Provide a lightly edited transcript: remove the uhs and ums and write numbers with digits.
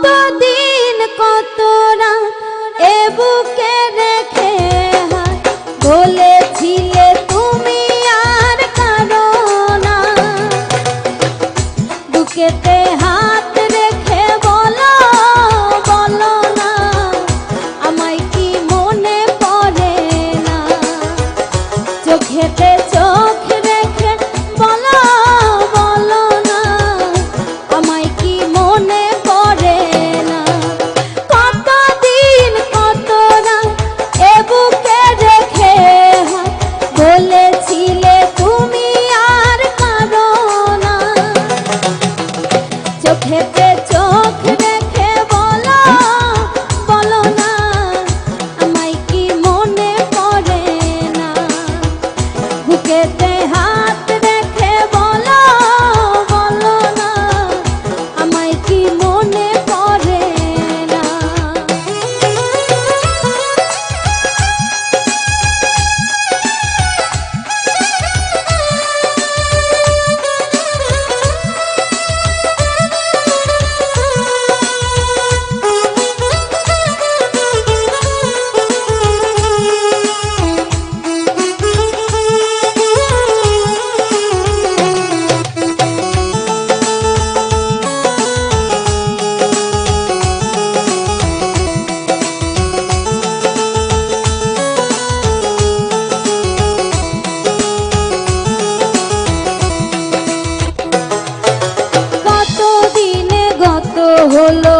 কতদিন কত রাত এ বুকে রেখে বলেছিলে তুমি আর কারো না, বুকেতে হাত রেখে বলো বলো না আমায় কি মনে পড়ে না, চোখেতে চোখ রেখে বলো বলো না আমায় কি মনে পড়ে না। কতদিন কত রাত এ বুকে রেখে বলেছিলে তুমি আর কারো না, চোখেতে চোখ রেখে বলো বলো না আমায় কি মনে পড়ে না, বুকেতে হাত রেখে বলো বলো না আমায় কি মনে পড়ে না। হলো